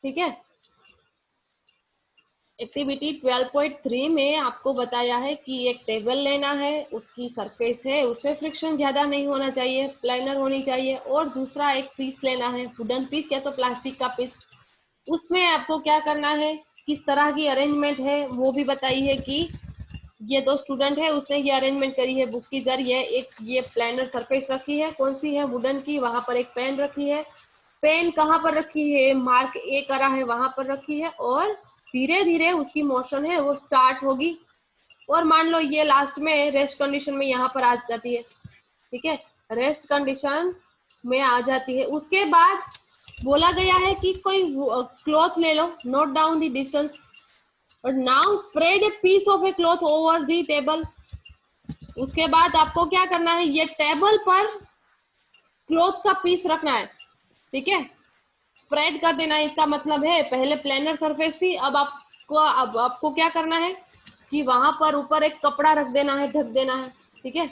ठीक है। एक्टिविटी 12.3 में आपको बताया है कि एक टेबल लेना है, उसकी सरफेस है, उसमें फ्रिक्शन ज्यादा नहीं होना चाहिए, प्लानर होनी चाहिए, और दूसरा एक पीस लेना है, वुडन पीस या तो प्लास्टिक का पीस। उसमें आपको क्या करना है, किस तरह की अरेंजमेंट है वो भी बताई है कि ये दो स्टूडेंट है, उसने ये अरेंजमेंट करी है बुक की जरिए। एक ये प्लानर सरफेस रखी है, कौन सी है, वुडन की, वहां पर एक पेन रखी है, पेन कहाँ पर रखी है, मार्क ए करा है वहां पर रखी है, और धीरे धीरे उसकी मोशन है वो स्टार्ट होगी। और मान लो ये लास्ट में रेस्ट कंडीशन में यहाँ पर आ जाती है, ठीक है, रेस्ट कंडीशन में आ जाती है। उसके बाद बोला गया है कि कोई क्लॉथ ले लो, नोट डाउन द डिस्टेंस, और now spread a piece of a cloth over the table. उसके बाद आपको क्या करना है, ये टेबल पर क्लॉथ का पीस रखना है, ठीक है, स्प्रेड कर देना है। इसका मतलब है पहले प्लेनर सरफेस थी, अब आपको क्या करना है कि वहां पर ऊपर एक कपड़ा रख देना है, ढक देना है, ठीक है।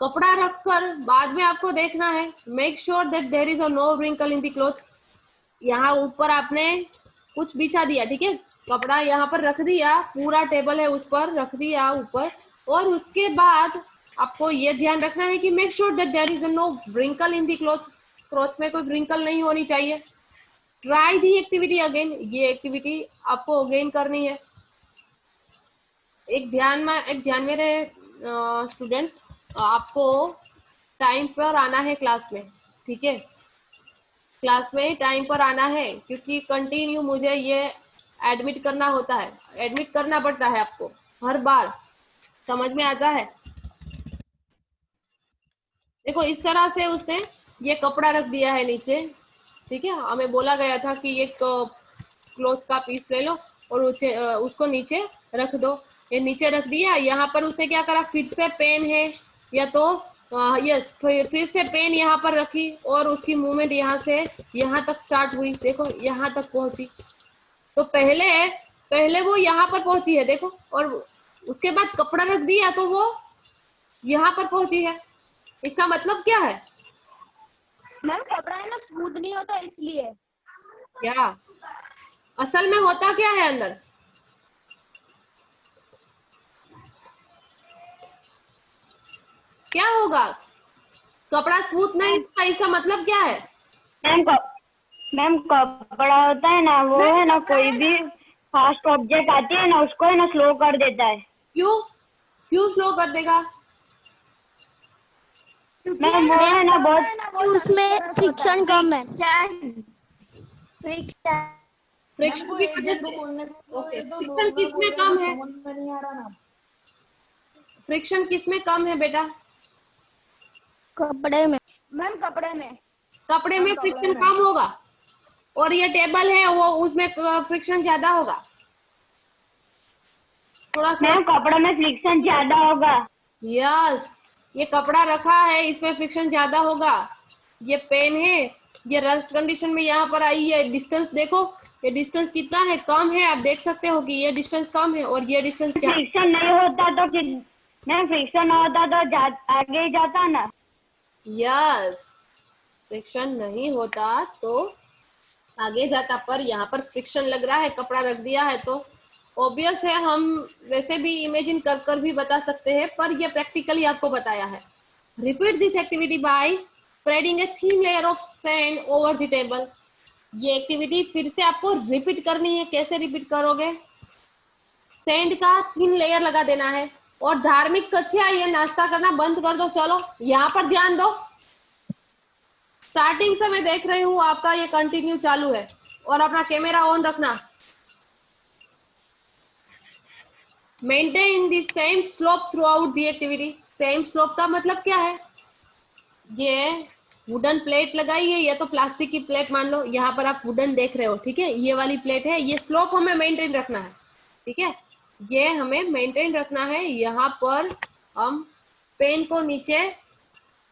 कपड़ा रखकर बाद में आपको देखना है, make sure that there is a no wrinkle in the cloth. यहाँ ऊपर आपने कुछ बिछा दिया, ठीक है, कपड़ा यहाँ पर रख दिया, पूरा टेबल है उस पर रख दिया ऊपर, और उसके बाद आपको ये ध्यान रखना है कि make sure that there is no wrinkle in the cloth, cloth में कोई व्रिंकल नहीं होनी चाहिए। ट्राई दी एक्टिविटी अगेन, ये एक्टिविटी आपको अगेन करनी है। एक ध्यान में रहे स्टूडेंट्स, आपको टाइम पर आना है क्लास में, ठीक है, क्लास में टाइम पर आना है, क्योंकि कंटिन्यू मुझे ये एडमिट करना होता है, एडमिट करना पड़ता है आपको हर बार। समझ में आता है? देखो इस तरह से उसने ये कपड़ा रख दिया है नीचे, ठीक है, हमें बोला गया था कि ये क्लॉथ का पीस ले लो और उसको नीचे रख दो। ये नीचे रख दिया, यहाँ पर उसने क्या करा, फिर से पेन है या तो यस, फिर से पेन यहाँ पर रखी, और उसकी मूवमेंट यहाँ से यहाँ तक स्टार्ट हुई, देखो यहाँ तक पहुंची। तो पहले पहले वो यहाँ पर पहुंची है, देखो, और उसके बाद कपड़ा रख दिया तो वो यहाँ पर पहुंची है। इसका मतलब क्या है? मैम कपड़ा है ना स्मूथ नहीं होता इसलिए। क्या असल में होता क्या है अंदर? क्या होगा? कपड़ा स्मूथ नहीं होता, इसका मतलब क्या है? मैम कपड़ा होता है ना, वो है ना कोई भी फास्ट ऑब्जेक्ट आती है ना, उसको है ना स्लो कर देता है। क्यों क्यों स्लो कर देगा? मैम वो है ना बहुत, उसमें फ्रिक्शन कम है। फ्रिक्शन की वजह से। ओके, फ्रिक्शन किस में कम है? फ्रिक्शन किस में कम है बेटा? कपड़े में मैम, कपड़े में। कपड़े में फ्रिक्शन कम होगा, और ये टेबल है वो उसमें फ्रिक्शन ज्यादा होगा। थोड़ा सा मैम कपड़े में फ्रिक्शन ज्यादा होगा। यस, ये कपड़ा रखा है इसमें फ्रिक्शन ज्यादा होगा। ये पेन है, ये रस्ट कंडीशन में यहाँ पर आई है। डिस्टेंस देखो, ये डिस्टेंस कितना है, कम है, आप देख सकते हो कि ये डिस्टेंस कम है और ये डिस्टेंस फ्रिक्शन नहीं होता तो मैम फ्रिक्शन होता तो आगे ही जाता ना। यस, फ्रिक्शन नहीं होता तो आगे जाता, पर यहाँ पर फ्रिक्शन लग रहा है, कपड़ा रख दिया है, तो ऑब्वियस है, हम वैसे भी इमेजिन कर कर भी बता सकते हैं, पर ये प्रैक्टिकली आपको बताया है। Repeat this activity by spreading a thin layer of sand over the table. ये एक्टिविटी फिर से आपको रिपीट करनी है। कैसे रिपीट करोगे? सैंड का थिन लेयर लगा देना है। और धार्मिक कक्षा, ये नाश्ता करना बंद कर दो, चलो यहाँ पर ध्यान दो। स्टार्टिंग से मैं देख रही हूँ आपका ये कंटिन्यू चालू है, और अपना कैमरा ऑन रखना। Maintain the same slope through out the activity. Same slope का मतलब क्या है? ये वुडन प्लेट लगाई है, या तो प्लास्टिक की प्लेट मान लो, यहाँ पर आप वुडन देख रहे हो, ठीक है, ये वाली प्लेट है, ये स्लोप हमें मेंटेन रखना है, ठीक है, ये हमें मेंटेन रखना है। यहाँ पर हम पेन को नीचे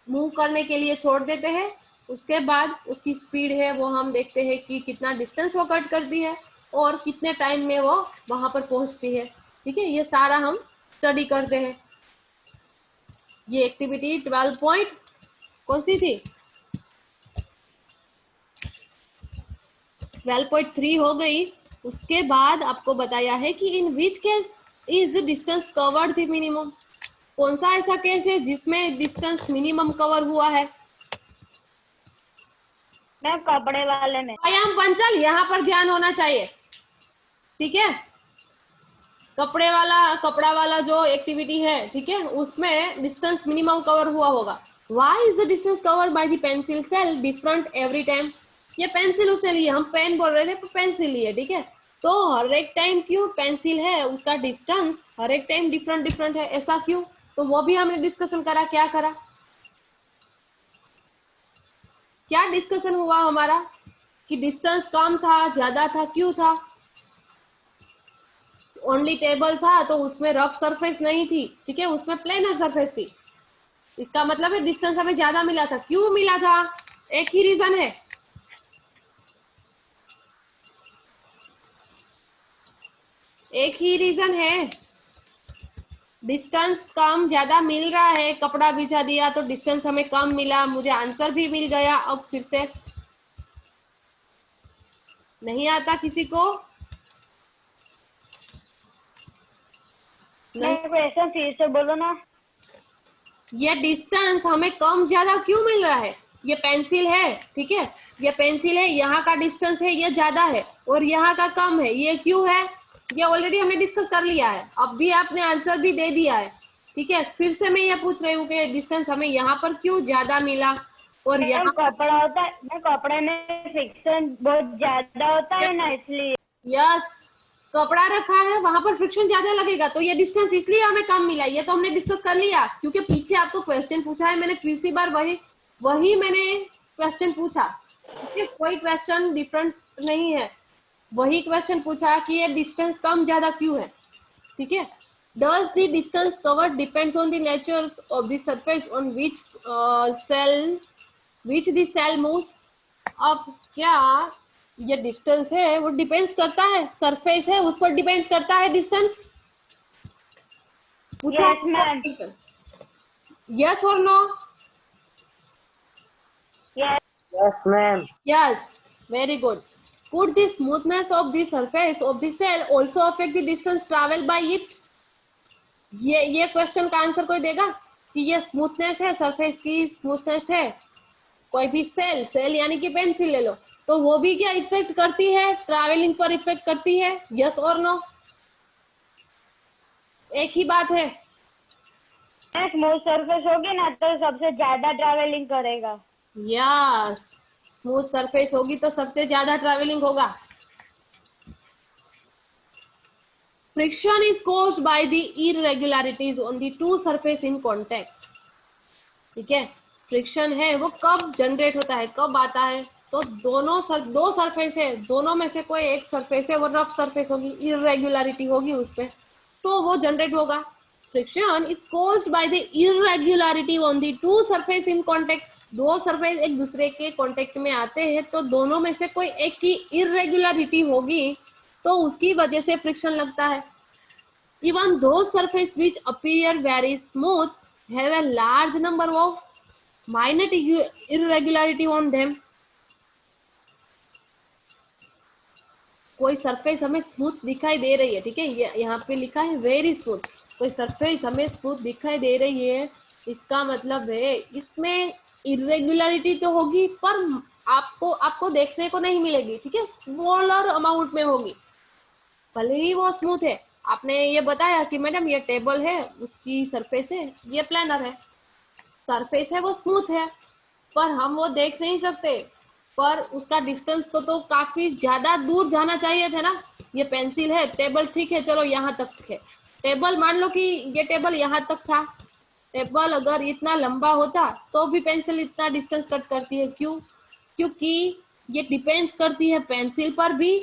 मूव करने के लिए छोड़ देते हैं, उसके बाद उसकी स्पीड है वो हम देखते हैं कि कितना डिस्टेंस वो कट करती है और कितने टाइम में वो वहां पर पहुंचती है, ठीक है, ये सारा हम स्टडी करते हैं। ये एक्टिविटी 12 पॉइंट कौन सी थी? 12.3 हो गई। उसके बाद आपको बताया है कि in which case is the distance covered the minimum, कौन सा ऐसा केस है जिसमें डिस्टेंस मिनिमम कवर हुआ है? मैम कपड़े वाले में। आयाम पंचल, यहाँ पर ध्यान होना चाहिए, ठीक है। कपड़ा वाला जो एक्टिविटी है, ठीक है, उसमें डिस्टेंस मिनिमम कवर हुआ होगा। Why is the distance covered by the pencil cell different every time? ये पेंसिल उसने लिए, हम पेन बोल रहे थे तो पेंसिल लिए, ठीक है। तो हर एक टाइम क्यों पेंसिल है उसका डिस्टेंस हर एक टाइम डिफरेंट डिफरेंट है, ऐसा क्यों? तो वो भी हमने डिस्कशन करा। क्या करा, क्या डिस्कशन हुआ हमारा कि डिस्टेंस कम था, ज्यादा था, क्यों था? ओनली टेबल था तो उसमें रफ सरफेस नहीं थी, ठीक है, उसमें प्लेनर सरफेस थी। इसका मतलब है डिस्टेंस हमें ज्यादा मिला था। क्यों मिला था? एक ही रीजन है, एक ही रीजन है, डिस्टेंस कम ज्यादा मिल रहा है। कपड़ा बिछा दिया तो डिस्टेंस हमें कम मिला, मुझे आंसर भी मिल गया। अब फिर से नहीं आता किसी को? नहीं, क्वेश्चन फिर से बोलो ना। ये डिस्टेंस हमें कम ज्यादा क्यों मिल रहा है? ये पेंसिल है, ठीक है, ये पेंसिल है, यहाँ का डिस्टेंस है ये ज्यादा है और यहाँ का कम है, ये क्यों है? ये ऑलरेडी हमने डिस्कस कर लिया है, अब भी आपने आंसर भी दे दिया है, ठीक है। फिर से मैं ये पूछ रही हूँ कि डिस्टेंस हमें यहाँ पर क्यों ज्यादा मिला और मैम यहाँ कपड़ा होता है, मैम कपड़े में फ्रिक्शन बहुत ज्यादा होता है ना, इसलिए। यस, कपड़ा रखा है वहां पर फ्रिक्शन ज्यादा लगेगा, तो ये डिस्टेंस इसलिए हमें कम मिला। ये तो हमने डिस्कस कर लिया, क्योंकि पीछे आपको क्वेश्चन पूछा है, मैंने तीसरी बार वही मैंने क्वेश्चन पूछा, ठीक है, कोई क्वेश्चन डिफरेंट नहीं है, वही क्वेश्चन पूछा कि ये डिस्टेंस कम ज्यादा क्यों है, ठीक है। Does the distance covered depends on the nature of the surface on which the cell moves? अब क्या ये डिस्टेंस है वो डिपेंड्स करता है, सरफेस है उस पर डिपेंड्स करता है डिस्टेंस? पूछा Yes, ma'am. यस और no? Yes. Yes, ma'am. Yes, very good. Could the smoothness of the surface of the cell also affect the distance traveled by it? ये क्वेश्चन का आंसर कोई देगा कि ये स्मूथनेस है, सरफेस की स्मूथनेस है, कोई भी सेल यानी कि पेंसिल ले लो, तो वो भी क्या इफेक्ट करती है, ट्रैवलिंग पर इफेक्ट करती है? यस और नो? एक ही बात है। स्मूथ सरफेस होगी ना तो सबसे ज्यादा ट्रैवलिंग करेगा। यस, स्मूथ सरफेस होगी तो सबसे ज्यादा ट्रैवलिंग होगा। Friction is caused by the irregularities on the two surface in contact, ठीक है। फ्रिक्शन है वो कब जनरेट होता है, कब आता है? तो दो सरफेस है, दोनों में से कोई एक सरफेस है वो रफ सरफेस होगी, इरेगुलरिटी होगी उस पे, तो वो जनरेट होगा। Friction is caused by the irregularity on the two surface in contact, दो सरफेस एक दूसरे के कांटेक्ट में आते हैं तो दोनों में से कोई एक की इरेगुलरिटी होगी तो उसकी वजह से फ्रिक्शन लगता है। Even though surface which appear very smooth have a large number of minor irregularity on them. कोई सरफेस हमें स्मूथ दिखाई दे रही है, ठीक है, ये यहाँ पे लिखा है वेरी स्मूथ, कोई सरफेस हमें स्मूथ दिखाई दे रही है, इसका मतलब है इसमें इरेगुलरिटी तो होगी पर आपको देखने को नहीं मिलेगी, ठीक है, स्मॉलर अमाउंट में होगी, भले ही वो स्मूथ है। आपने ये बताया कि मैडम ये टेबल है उसकी सरफेस है ये प्लानर है, सरफेस है वो स्मूथ है पर हम वो देख नहीं सकते, पर उसका डिस्टेंस तो काफी ज्यादा दूर जाना चाहिए था ना। ये पेंसिल है, टेबल ठीक है, चलो यहाँ तक है, टेबल मान लो कि ये टेबल यहाँ तक था, टेबल अगर इतना लंबा होता तो भी पेंसिल इतना डिस्टेंस कट करती है, क्यों? क्योंकि ये डिपेंड्स करती है पेंसिल पर भी,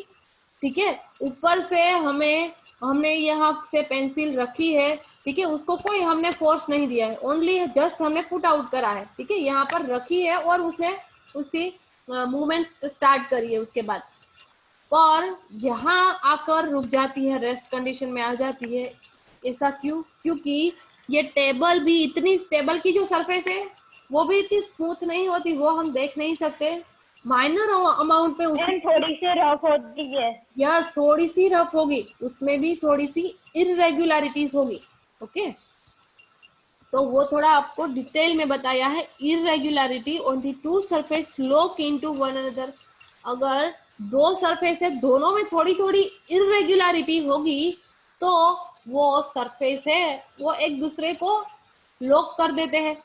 ठीक है। ऊपर से हमने यहाँ से पेंसिल रखी है, ठीक है, उसको कोई हमने फोर्स नहीं दिया है, ओनली जस्ट हमने पुट आउट करा है, ठीक है, यहाँ पर रखी है और उसने उसकी मूवमेंट स्टार्ट करी है उसके बाद, और यहाँ आकर रुक जाती है, रेस्ट कंडीशन में आ जाती है। ऐसा क्यों? क्योंकि ये टेबल भी टेबल की जो सरफेस है वो भी इतनी स्मूथ नहीं होती, वो हम देख नहीं सकते, माइनर अमाउंट पे मैम थोड़ी सी रफ होती है। यस, थोड़ी सी रफ होगी, उसमें भी थोड़ी सी इरेगुलरिटीज होगी। ओके, तो वो थोड़ा आपको डिटेल में बताया है। Irregularity on the two surface lock into one another. अगर दो सरफेस है, दोनों में थोड़ी थोड़ी इरेगुलरिटी होगी तो वो सरफेस है वो एक दूसरे को लॉक कर देते हैं।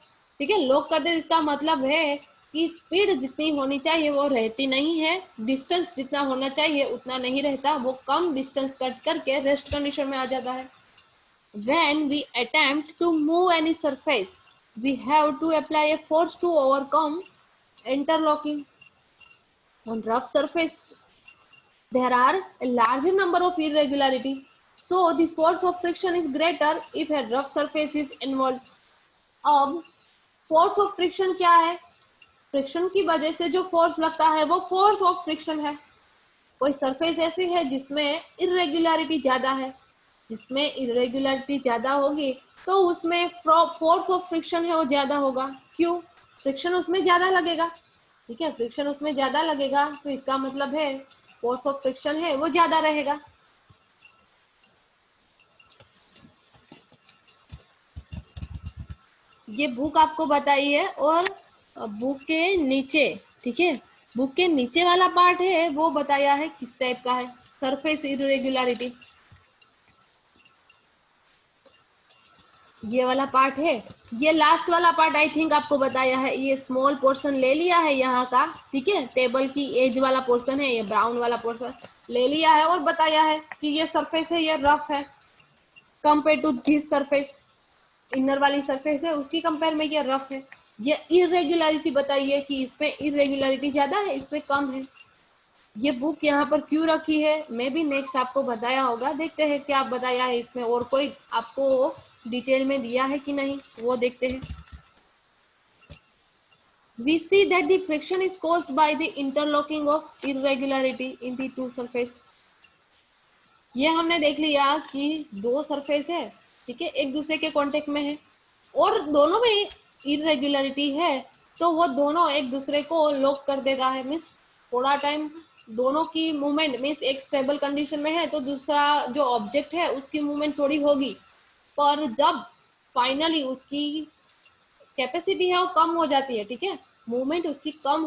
ठीक है, लॉक कर देते इसका मतलब है कि स्पीड जितनी होनी चाहिए वो रहती नहीं है, डिस्टेंस जितना होना चाहिए उतना नहीं रहता, वो कम डिस्टेंस कट करके रेस्ट कंडीशन में आ जाता है। When we attempt to move any surface, we have to apply a force to overcome interlocking. On rough surface, there are a larger number of irregularities, so the force of friction is greater if a rough surface is involved. अब force of friction क्या है? Friction की वजह से जो force लगता है वो फोर्स ऑफ फ्रिक्शन है। कोई सरफेस ऐसी है जिसमें इरेगुलरिटी ज्यादा है, जिसमें इरेगुलरिटी ज्यादा होगी तो उसमें फोर्स ऑफ फ्रिक्शन है वो ज्यादा होगा। क्यों? फ्रिक्शन उसमें ज्यादा लगेगा। ठीक है, फ्रिक्शन उसमें ज्यादा लगेगा तो इसका मतलब है फोर्स ऑफ फ्रिक्शन है वो ज्यादा रहेगा। ये बुक आपको बताई है और बुक के नीचे, ठीक है, बुक के नीचे वाला पार्ट है वो बताया है किस टाइप का है, सरफेस इरेगुलरिटी। ये वाला पार्ट है, ये लास्ट वाला पार्ट आई थिंक आपको बताया है। ये स्मॉल पोर्शन ले लिया है यहाँ का, ठीक है, टेबल की एज वाला पोर्शन है, ये ब्राउन वाला पोर्शन ले लिया है और बताया है कि ये सरफेस है ये रफ है compare to this surface. Inner वाली सरफेस है उसकी कंपेयर में ये रफ है। ये इरेगुलरिटी बताइए कि इसमें इरेगुलरिटी ज्यादा है इसमें कम है। ये बुक यहाँ पर क्यों रखी है मैं भी नेक्स्ट आपको बताया होगा, देखते हैं क्या बताया है इसमें और कोई आपको डिटेल में दिया है कि नहीं वो देखते हैं। We see that the friction is caused by the interlocking of irregularity in the two surface. ये हमने देख लिया कि दो सरफेस है, ठीक है, एक दूसरे के कांटेक्ट में है और दोनों में इरेगुलरिटी है तो वो दोनों एक दूसरे को लॉक कर देता है। मीन्स थोड़ा टाइम दोनों की मूवमेंट, मीन्स एक स्टेबल कंडीशन में है तो दूसरा जो ऑब्जेक्ट है उसकी मूवमेंट थोड़ी होगी, पर जब फाइनली उसकी कैपेसिटी है वो कम हो जाती है, ठीक है, मूवमेंट उसकी कम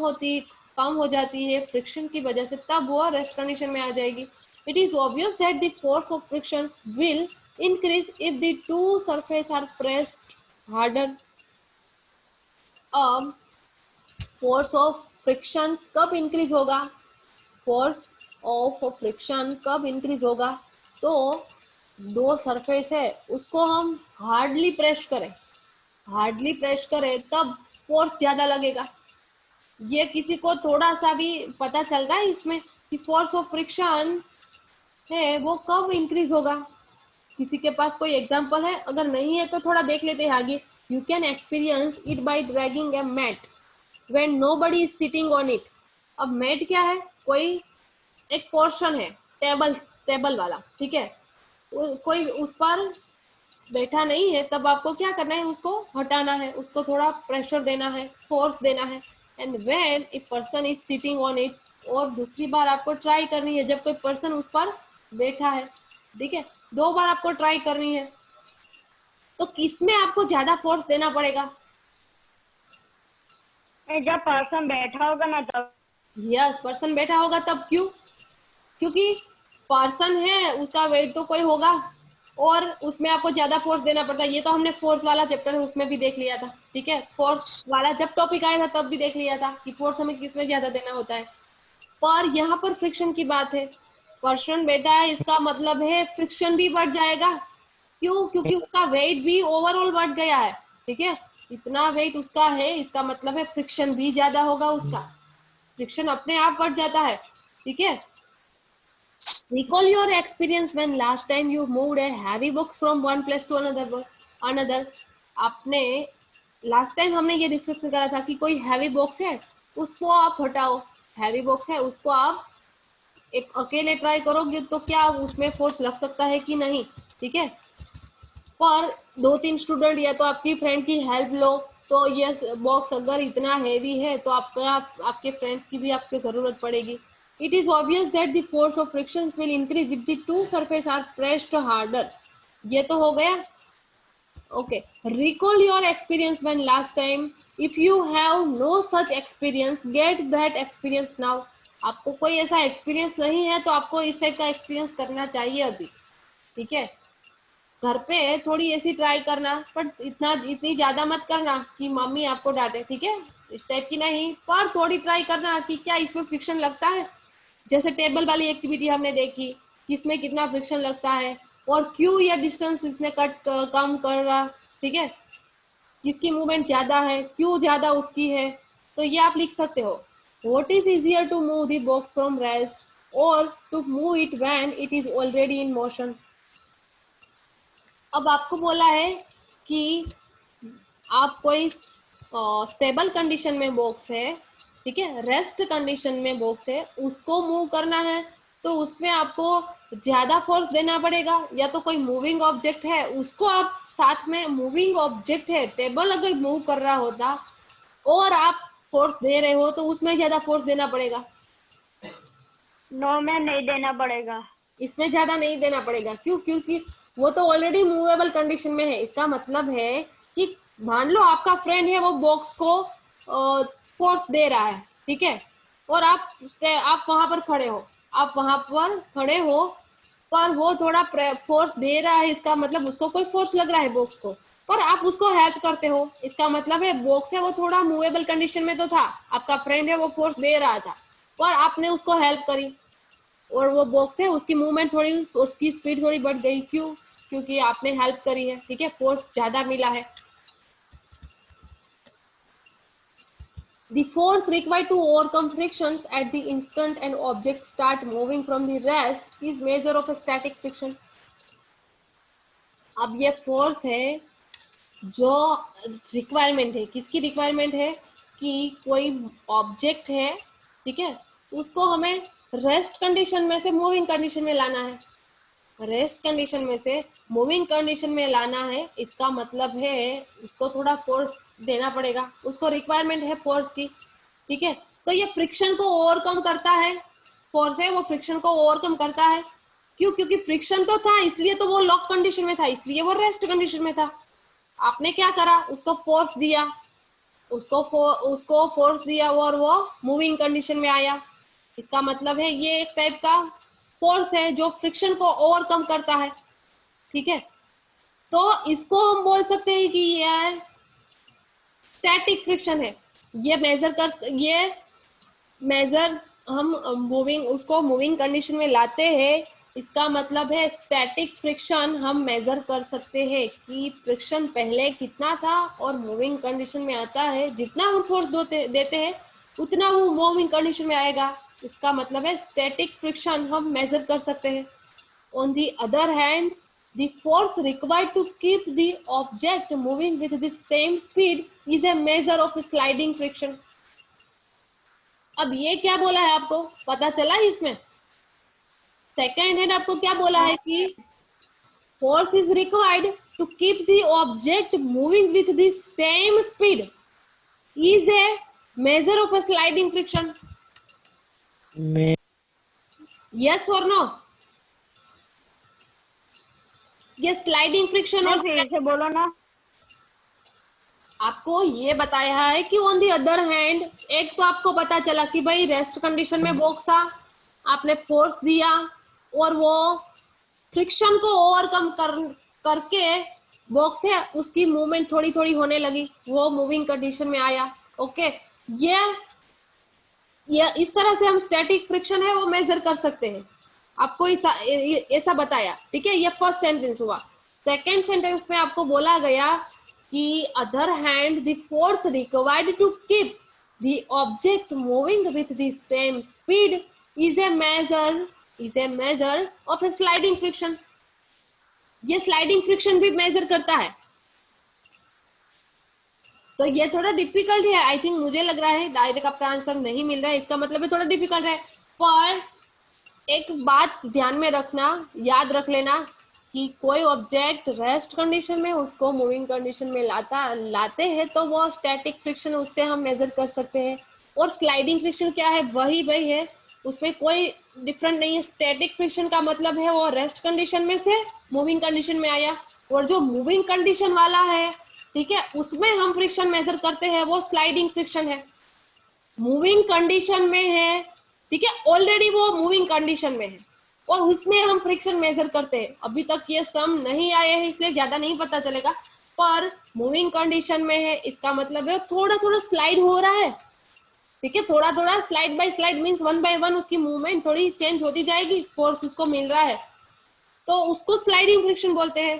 हो जाती है फ्रिक्शन की वजह से, तब वो रेस्ट कंडीशन में आ जाएगी। It is obvious that the force of friction will increase if the two surfaces are pressed harder. अब force of friction कब increase होगा? Force of friction कब increase होगा? तो दो सरफेस है उसको हम हार्डली प्रेस करें तब फोर्स ज्यादा लगेगा। ये किसी को थोड़ा सा भी पता चलता है इसमें कि फोर्स ऑफ फ्रिक्शन है वो कब इंक्रीज होगा? किसी के पास कोई एग्जांपल है? अगर नहीं है तो थोड़ा देख लेते हैं आगे। You can experience it by dragging a mat when nobody is sitting on it. अब मैट क्या है? कोई एक पोर्शन है टेबल वाला, ठीक है, कोई उस पर बैठा नहीं है तब आपको क्या करना है? उसको हटाना है, उसको थोड़ा प्रेशर देना है, फोर्स देना है। And when a person is sitting on it, और दूसरी बार आपको ट्राई करनी है जब कोई पर्सन उस पर बैठा है, ठीक है, दो बार आपको ट्राई करनी है तो किसमें आपको ज्यादा फोर्स देना पड़ेगा? जब पर्सन बैठा होगा ना तब। यस, पर्सन बैठा होगा तब। क्यों? क्योंकि पर्सन है उसका वेट तो कोई होगा और उसमें आपको ज्यादा फोर्स देना पड़ता है। ये तो हमने फोर्स वाला चैप्टर है उसमें भी देख लिया था, ठीक है, फोर्स वाला जब टॉपिक आया था तब भी देख लिया था कि फोर्स हमें किसमें ज्यादा देना होता है। पर यहाँ पर फ्रिक्शन की बात है, पर्सन बैठा है इसका मतलब है फ्रिक्शन भी बढ़ जाएगा। क्यों? क्योंकि उसका वेट भी ओवरऑल बढ़ गया है, ठीक है, इतना वेट उसका है, इसका मतलब है फ्रिक्शन भी ज्यादा होगा, उसका फ्रिक्शन अपने आप बढ़ जाता है, ठीक है। Recall your experience when last time you moved a heavy box from one place to another. आपने लास्ट टाइम हमने ये डिस्कस करा था कि कोई हैवी बॉक्स है उसको आप हटाओ, हैवी बॉक्स है उसको आप एक अकेले ट्राई करोगे तो क्या उसमें फोर्स लग सकता है कि नहीं, ठीक है, पर दो तीन स्टूडेंट या तो आपकी फ्रेंड की हेल्प लो तो ये बॉक्स अगर इतना हेवी है तो आपके फ्रेंड्स की भी आपको जरूरत पड़ेगी. It is obvious that the force of friction will increase if the two surfaces are pressed harder. ये तो हो गया. Okay. Recall your experience when last time. If you have no such experience, get that experience now. आपको कोई ऐसा experience नहीं है तो आपको इस टाइप का एक्सपीरियंस करना चाहिए अभी. ठीक है. घर पे थोड़ी ऐसी ट्राई करना, पर इतनी ज्यादा मत करना कि मम्मी आपको डांटे. ठीक है, इस टाइप की नहीं, पर थोड़ी ट्राई करना कि क्या इसमें फ्रिक्शन लगता है. जैसे टेबल वाली एक्टिविटी हमने देखी, किसमें कितना फ्रिक्शन लगता है और क्यों ये डिस्टेंस इसने कम कर रहा. ठीक है, किसकी मूवमेंट ज्यादा है, क्यों ज्यादा उसकी है. तो ये आप लिख सकते हो. What is easier to move the box from rest और to move it when it is already in motion. अब आपको बोला है कि आप कोई स्टेबल कंडीशन में बॉक्स है, ठीक है, रेस्ट कंडीशन में बॉक्स है, उसको मूव करना है तो उसमें आपको ज्यादा फोर्स देना पड़ेगा. या तो कोई मूविंग ऑब्जेक्ट है उसको आप साथ में, मूविंग ऑब्जेक्ट है, टेबल अगर मूव कर रहा होता और आप फोर्स दे रहे हो तो उसमें ज्यादा फोर्स देना पड़ेगा. नो में नहीं देना पड़ेगा, इसमें ज्यादा नहीं देना पड़ेगा. क्यों? क्योंकि वो तो ऑलरेडी मूवेबल कंडीशन में है. इसका मतलब है कि मान लो आपका फ्रेंड है, वो बॉक्स को फोर्स दे रहा है, ठीक है, और आप वहां पर खड़े हो, पर वो थोड़ा फोर्स दे रहा है. इसका मतलब उसको कोई फोर्स लग रहा है बॉक्स को, पर आप उसको हेल्प करते हो. इसका मतलब है बॉक्स है वो थोड़ा मूवेबल कंडीशन में तो था, आपका फ्रेंड है वो फोर्स दे रहा था, पर आपने उसको हेल्प करी और वो बॉक्स है उसकी मूवमेंट थोड़ी, उसकी स्पीड थोड़ी बढ़ गई. क्यों? क्योंकि आपने हेल्प करी है. ठीक है, फोर्स ज्यादा मिला है. The force required to overcome frictions at the instant an object start moving from the rest is measure of a static friction. अब ये फोर्स है जो रिक्वायरमेंट है, किसकी रिक्वायरमेंट है कि कोई ऑब्जेक्ट है, ठीक है, उसको हमें रेस्ट कंडीशन में से मूविंग कंडीशन में लाना है. रेस्ट कंडीशन में से मूविंग कंडीशन में लाना है. इसका मतलब है उसको थोड़ा फोर्स देना पड़ेगा, उसको रिक्वायरमेंट है फोर्स की. ठीक है, तो ये फ्रिक्शन को ओवरकम करता है. फोर्स है वो फ्रिक्शन को ओवरकम करता है. क्यों? क्योंकि फ्रिक्शन तो था, इसलिए तो वो लॉक कंडीशन में था, इसलिए वो रेस्ट कंडीशन में था. आपने क्या करा, उसको फोर्स दिया, उसको फोर्स दिया और वो मूविंग कंडीशन में आया. इसका मतलब है ये एक टाइप का फोर्स है जो फ्रिक्शन को ओवरकम करता है. ठीक है, तो इसको हम बोल सकते हैं कि ये स्टैटिक फ्रिक्शन है. ये मेजर हम मूविंग, उसको मूविंग कंडीशन में लाते हैं. इसका मतलब है स्टैटिक फ्रिक्शन हम मेजर कर सकते हैं कि फ्रिक्शन पहले कितना था और मूविंग कंडीशन में आता है जितना हम फोर्स देते हैं उतना वो मूविंग कंडीशन में आएगा. इसका मतलब है स्टैटिक फ्रिक्शन हम मेजर कर सकते हैं. On the other hand, the force required to keep the object moving with the same speed is a measure of sliding friction. अब ये क्या बोला है आपको पता चला है इसमें? सेकेंड हैंड आपको क्या बोला है कि force is required to keep the object moving with the same speed is a measure of a sliding friction. Yes or no? ये स्लाइडिंग फ्रिक्शन और फिर से बोलो ना. आपको ये बताया है कि ऑन दी अदर हैंड, एक तो आपको पता चला कि भाई रेस्ट कंडीशन में बॉक्स था, आपने फोर्स दिया और वो फ्रिक्शन को ओवरकम करके बॉक्स है उसकी मूवमेंट थोड़ी थोड़ी होने लगी, वो मूविंग कंडीशन में आया. ओके, ये इस तरह से हम स्टैटिक फ्रिक्शन है वो मेजर कर सकते हैं. आपको ऐसा बताया. ठीक है, ये फर्स्ट सेंटेंस हुआ. सेकेंड सेंटेंस में आपको बोला गया कि other hand the force required to keep the object moving with the same speed is a measure of a sliding friction. ये स्लाइडिंग फ्रिक्शन भी मेजर करता है. तो ये थोड़ा डिफिकल्ट है. आई थिंक, मुझे लग रहा है डायरेक्ट आपका आंसर नहीं मिल रहा है. इसका मतलब है थोड़ा डिफिकल्ट है. पर एक बात ध्यान में रखना, याद रख लेना कि कोई ऑब्जेक्ट रेस्ट कंडीशन में उसको मूविंग कंडीशन में लाते हैं तो वो स्टैटिक फ्रिक्शन उससे हम मेजर कर सकते हैं। और स्लाइडिंग फ्रिक्शन क्या है, वही है, उसमें कोई डिफरेंट नहीं है। स्टैटिक फ्रिक्शन का मतलब है वो रेस्ट कंडीशन में से मूविंग कंडीशन में आया, और जो मूविंग कंडीशन वाला है, ठीक है, उसमें हम फ्रिक्शन मेजर करते हैं, वो स्लाइडिंग फ्रिक्शन है। मूविंग कंडीशन में है, ठीक है, ऑलरेडी वो मूविंग कंडीशन में है और उसमें हम फ्रिक्शन मेजर करते हैं। अभी तक ये सम नहीं आए हैं इसलिए ज्यादा नहीं पता चलेगा, पर मूविंग कंडीशन में है इसका मतलब है थोड़ा थोड़ा स्लाइड हो रहा है, ठीक है, थोड़ा थोड़ा slide bye slide means one by one उसकी मूवमेंट थोड़ी चेंज होती जाएगी, फोर्स उसको मिल रहा है, तो उसको स्लाइडिंग फ्रिक्शन बोलते हैं।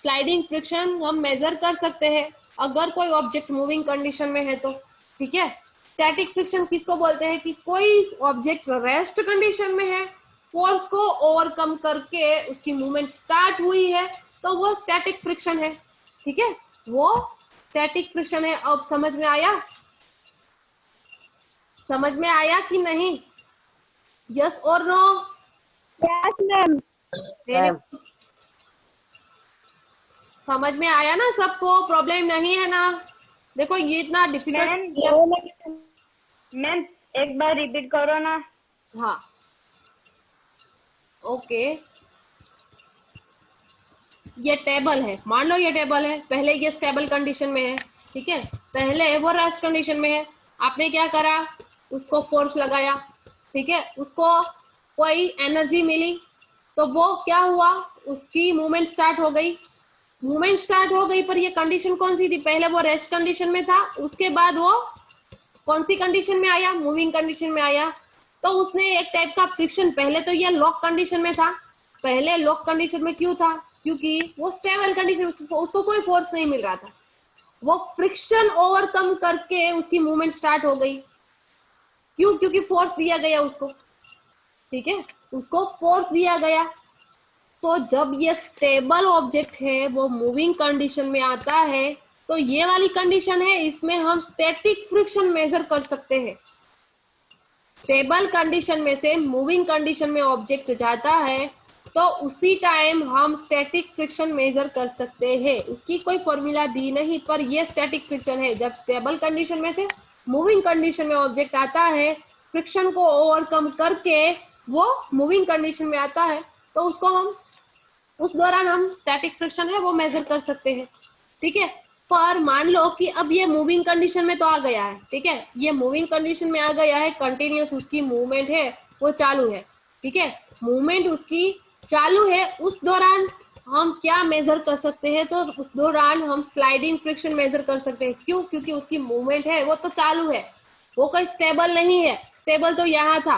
स्लाइडिंग फ्रिक्शन हम मेजर कर सकते हैं अगर कोई ऑब्जेक्ट मूविंग कंडीशन में है तो, ठीक है। स्टैटिक फ्रिक्शन किसको बोलते हैं कि कोई ऑब्जेक्ट रेस्ट कंडीशन में है, फोर्स को ओवरकम करके उसकी मूवमेंट स्टार्ट हुई है, तो वो स्टैटिक फ्रिक्शन है, ठीक है, वो स्टैटिक फ्रिक्शन है। अब समझ में आया, समझ में आया कि नहीं? यस और नो? Yes ma'am. समझ में आया ना सबको? प्रॉब्लम नहीं है ना? देखो ये इतना डिफिकल्ट। मैम एक बार रिपीट करो ना। हाँ ओके, ये टेबल है, मान लो ये टेबल है, पहले ये स्टेबल कंडीशन में है, ठीक है, पहले वो रेस्ट कंडीशन में है। आपने क्या करा, उसको फोर्स लगाया, ठीक है, उसको कोई एनर्जी मिली, तो वो क्या हुआ, उसकी मूवमेंट स्टार्ट हो गई। मूवमेंट स्टार्ट हो गई, पर ये कंडीशन कौन सी थी, पहले वो रेस्ट कंडीशन में था, उसके बाद वो कौन सी कंडीशन में आया, मूविंग कंडीशन में आया। तो उसने एक टाइप का फ्रिक्शन, पहले तो ये लॉक कंडीशन में था, पहले लॉक कंडीशन में क्यों था, क्योंकि वो स्टेबल कंडीशन, उसको कोई फोर्स नहीं मिल रहा था, वो फ्रिक्शन ओवरकम करके उसकी मूवमेंट स्टार्ट हो गई। क्यों, क्योंकि फोर्स दिया गया उसको, ठीक है, उसको फोर्स दिया गया। तो जब ये स्टेबल ऑब्जेक्ट है वो मूविंग कंडीशन में आता है, तो ये वाली कंडीशन है, इसमें हम स्टैटिक फ्रिक्शन मेजर कर सकते हैं। स्टेबल कंडीशन में से मूविंग कंडीशन में ऑब्जेक्ट जाता है तो उसी टाइम हम स्टैटिक फ्रिक्शन मेजर कर सकते हैं। उसकी कोई फॉर्मूला दी नहीं, पर ये स्टैटिक फ्रिक्शन है। जब स्टेबल कंडीशन में से मूविंग कंडीशन में ऑब्जेक्ट आता है, फ्रिक्शन को ओवरकम करके वो मूविंग कंडीशन में आता है, तो उसको हम, उस दौरान हम स्टैटिक फ्रिक्शन है वो मेजर कर सकते हैं, ठीक है। पर मान लो कि अब ये मूविंग कंडीशन में तो आ गया है, ठीक है, ये मूविंग कंडीशन में आ गया है, कंटिन्यूअस उसकी मूवमेंट है, वो चालू है, ठीक है, मूवमेंट उसकी चालू है, उस दौरान हम क्या मेजर कर सकते हैं, तो उस दौरान हम स्लाइडिंग फ्रिक्शन मेजर कर सकते हैं। क्यों, क्योंकि उसकी मूवमेंट है वो तो चालू है, वो कोई स्टेबल नहीं है। स्टेबल तो यहाँ था,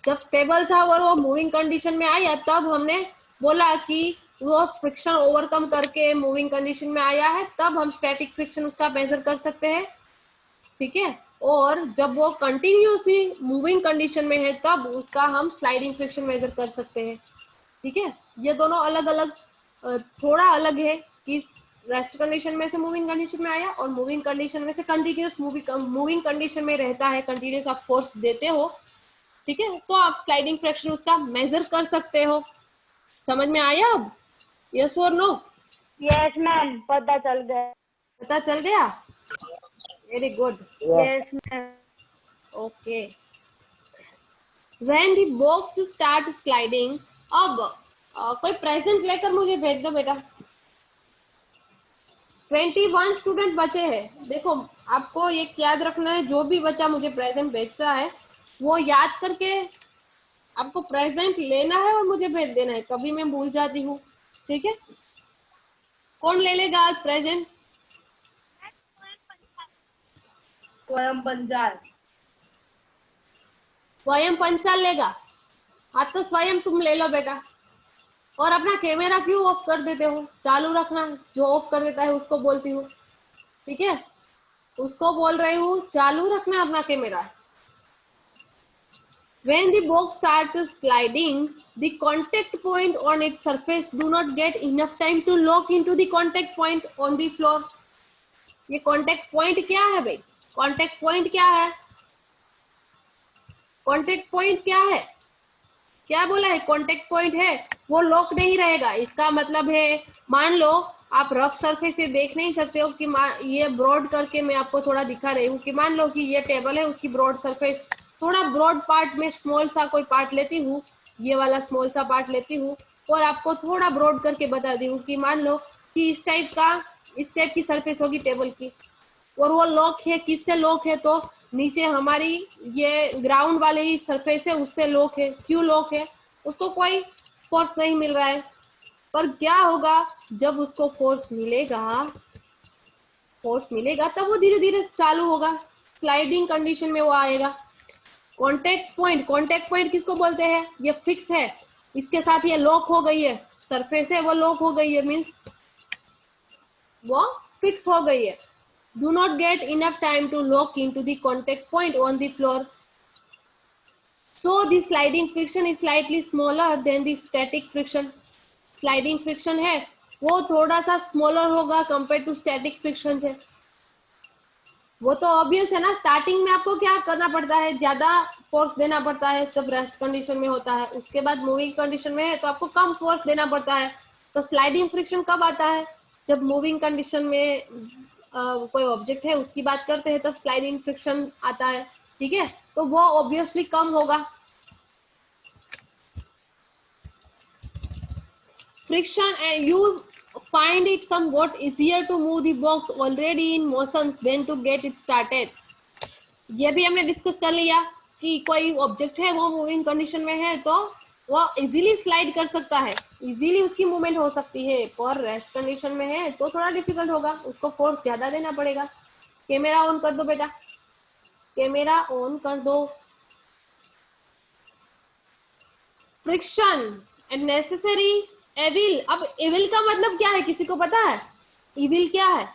जब स्टेबल था और वो मूविंग कंडीशन में आया, तब हमने बोला कि वो फ्रिक्शन ओवरकम करके मूविंग कंडीशन में आया है, तब हम स्टैटिक फ्रिक्शन उसका मेजर कर सकते हैं, ठीक है। और जब वो कंटिन्यूसली मूविंग कंडीशन में है, तब उसका हम स्लाइडिंग फ्रिक्शन मेजर कर सकते हैं, ठीक है। ये दोनों अलग अलग, थोड़ा अलग है कि रेस्ट कंडीशन में से मूविंग कंडीशन में आया और मूविंग कंडीशन में से कंटिन्यूस मूविंग कंडीशन में रहता है, कंटिन्यूस आप फोर्स देते हो, ठीक है, तो आप स्लाइडिंग फ्रिक्शन उसका मेजर कर सकते हो। समझ में आया अब? यस और नो? यस मैम, पता चल गया। पता चल गया, very good. Yes ma'am. Okay, when the box start sliding, अब कोई प्रेजेंट लेकर मुझे भेज दो बेटा। 21 स्टूडेंट बचे हैं। देखो आपको ये याद रखना है, जो भी बच्चा मुझे प्रेजेंट भेजता है वो याद करके आपको प्रेजेंट लेना है और मुझे भेज देना है, कभी मैं भूल जाती हूँ, ठीक है। कौन ले लेगा आज प्रेजेंट? स्वयं पंचाल। स्वयं पंचाल लेगा? हाँ तो स्वयं तुम ले लो बेटा। और अपना कैमरा क्यों ऑफ कर देते हो, चालू रखना। जो ऑफ कर देता है उसको बोलती हूँ, ठीक है, उसको बोल रही हूँ चालू रखना अपना camera. When the box starts sliding, the contact point on its surface do not get enough time to lock into the contact point on the floor. ये contact point क्या है भाई? contact point क्या है? contact point क्या है? क्या बोला है, कांटेक्ट पॉइंट है वो लॉक नहीं रहेगा। इसका मतलब है, मान लो आप रफ सरफेस से देख नहीं सकते हो कि ये ब्रॉड करके मैं आपको थोड़ा दिखा रही हूँ कि मान लो कि ये टेबल है, उसकी ब्रॉड सरफेस, थोड़ा ब्रॉड पार्ट में स्मॉल सा कोई पार्ट लेती हूँ, ये वाला स्मॉल सा पार्ट लेती हूँ और आपको थोड़ा ब्रॉड करके बता दी हूँ कि मान लो कि इस टाइप की सरफेस होगी टेबल की, और वो लॉक है। किससे लॉक है, तो नीचे हमारी ये ग्राउंड वाली सरफेस है उससे लॉक है। क्यों लॉक है, उसको कोई फोर्स नहीं मिल रहा है। पर क्या होगा, जब उसको फोर्स मिलेगा तब वो धीरे धीरे चालू होगा, स्लाइडिंग कंडीशन में वो आएगा। कांटेक्ट पॉइंट किसको बोलते हैं, ये फिक्स है, इसके साथ ये लॉक हो गई है, सरफेस है वो लॉक हो गई है, मीन्स वो फिक्स हो गई है। Do not get enough time to lock into the contact point on the floor. So the sliding friction is slightly smaller than the static friction. Sliding friction है वो थोड़ा सा स्मॉलर होगा कंपेयर टू स्टैटिक फ्रिक्शन से। वो तो obvious है ना, स्टार्टिंग में आपको क्या करना पड़ता है, ज्यादा फोर्स देना पड़ता है जब रेस्ट कंडीशन में होता है, उसके बाद मूविंग कंडीशन में है तो आपको कम फोर्स देना पड़ता है। तो स्लाइडिंग फ्रिक्शन कब आता है, जब मूविंग कंडीशन में कोई ऑब्जेक्ट है उसकी बात करते हैं तब स्लाइडिंग फ्रिक्शन आता है, ठीक है। तो वो ऑब्वियसली कम होगा। Friction and you find it somewhat easier to move the box already in motions than to get it started. ये भी हमने डिस्कस कर लिया कि कोई ऑब्जेक्ट है वो मूविंग कंडीशन में है तो वो इजीली स्लाइड कर सकता है, इजीली उसकी मूवमेंट हो सकती है, और रेस्ट कंडीशन में है तो थोड़ा डिफिकल्ट होगा, उसको फोर्स ज्यादा देना पड़ेगा। कैमरा ऑन कर दो बेटा, कैमरा ऑन कर दो। Friction and necessary evil. अब एविल का मतलब क्या है, किसी को पता है एविल क्या है?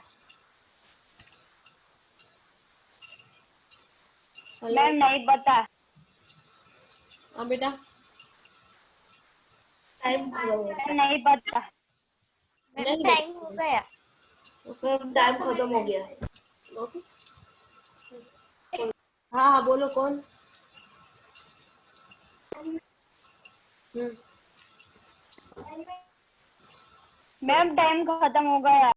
मैम नहीं पता। हाँ बेटा, टाइम खत्म हो गया। नहीं पता। नहीं टाइम हो गया। मैम टाइम खत्म हो गया। ओके, हाँ हाँ बोलो कौन। मैम टाइम खत्म हो गया।